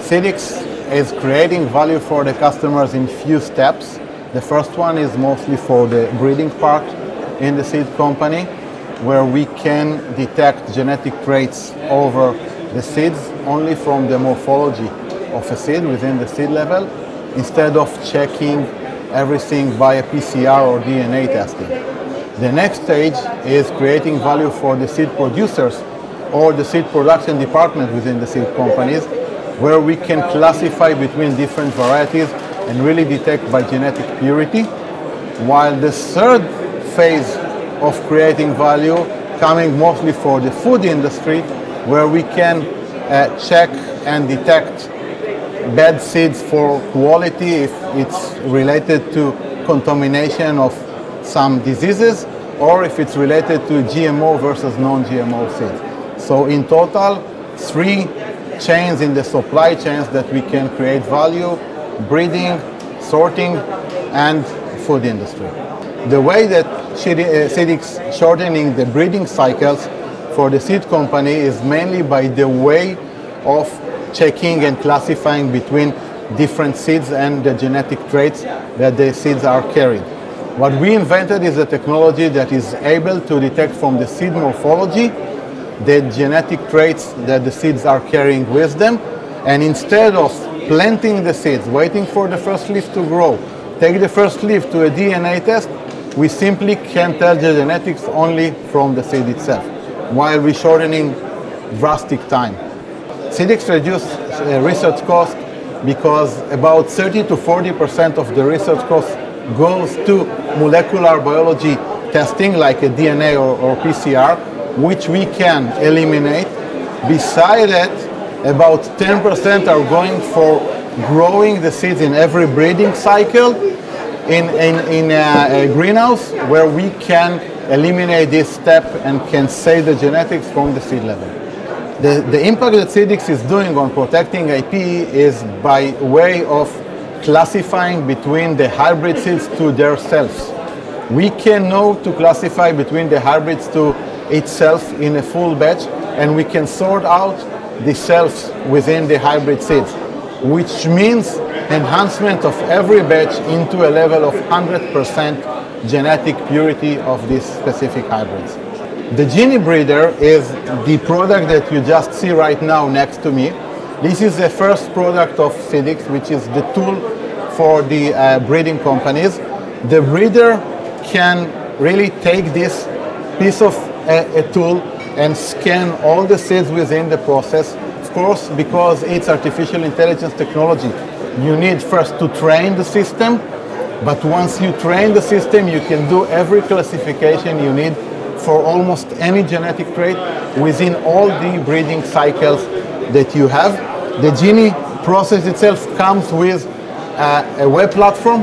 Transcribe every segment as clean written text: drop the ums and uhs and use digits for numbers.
SeedX is creating value for the customers in few steps. The first one is mostly for the breeding part in the seed company, where we can detect genetic traits over the seeds only from the morphology of a seed within the seed level, instead of checking everything by a PCR or DNA testing. The next stage is creating value for the seed producers or the seed production department within the seed companies, where we can classify between different varieties and really detect by genetic purity. While the third phase of creating value coming mostly for the food industry, where we can check and detect bad seeds for quality if it's related to contamination of some diseases, or if it's related to GMO versus non-GMO seeds. So in total, 3 chains in the supply chains that we can create value: breeding, sorting, and food industry. The way that SeedX shortening the breeding cycles for the seed company is mainly by the way of checking and classifying between different seeds and the genetic traits that the seeds are carried. What we invented is a technology that is able to detect from the seed morphology the genetic traits that the seeds are carrying with them, and instead of planting the seeds, waiting for the first leaf to grow, take the first leaf to a DNA test, we simply can tell the genetics only from the seed itself, while we're shortening drastic time. SeedX reduced research cost because about 30 to 40% of the research cost goes to molecular biology testing, like a DNA or PCR, which we can eliminate. Beside that, about 10% are going for growing the seeds in every breeding cycle in a greenhouse, where we can eliminate this step and can save the genetics from the seed level. The impact that SeedX is doing on protecting IP is by way of classifying between the hybrid seeds to their selves. We can know to classify between the hybrids to itself in a full batch, and we can sort out the selves within the hybrid seeds, which means enhancement of every batch into a level of 100% genetic purity of these specific hybrids. The Genie Breeder is the product that you just see right now next to me. This is the first product of SeedX, which is the tool for the breeding companies. The breeder can really take this piece of a tool and scan all the seeds within the process. Of course, because it's artificial intelligence technology, you need first to train the system, but once you train the system, you can do every classification you need for almost any genetic trait within all the breeding cycles that you have. The Genie process itself comes with a web platform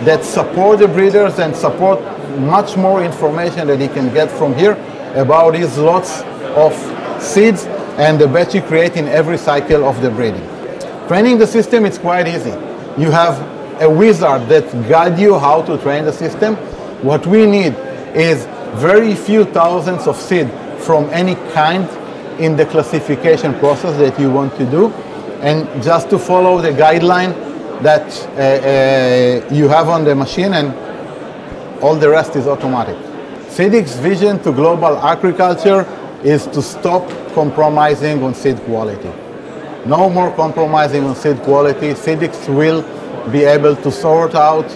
that supports the breeders and support much more information that he can get from here about his lots of seeds and the batch you create in every cycle of the breeding. Training the system is quite easy. You have a wizard that guides you how to train the system. What we need is very few thousands of seed from any kind in the classification process that you want to do, and just to follow the guideline that you have on the machine, and all the rest is automatic. SeedX's vision to global agriculture is to stop compromising on seed quality. No more compromising on seed quality. SeedX will be able to sort out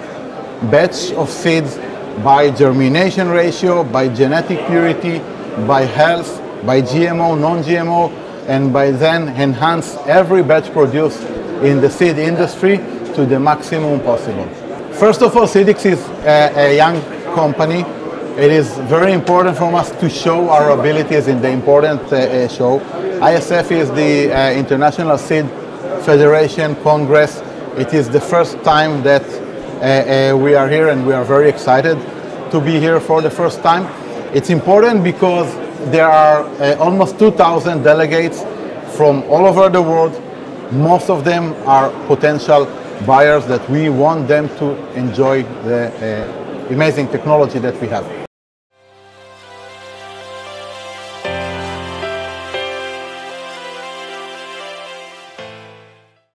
batch of seeds by germination ratio, by genetic purity, by health, by GMO, non-GMO, and by then enhance every batch produced in the seed industry to the maximum possible. First of all, SeedX is a young company. It is very important for us to show our abilities in the important show. ISF is the International Seed Federation Congress. It is the first time that we are here, and we are very excited to be here for the first time. It's important because there are almost 2,000 delegates from all over the world. Most of them are potential buyers that we want them to enjoy the amazing technology that we have.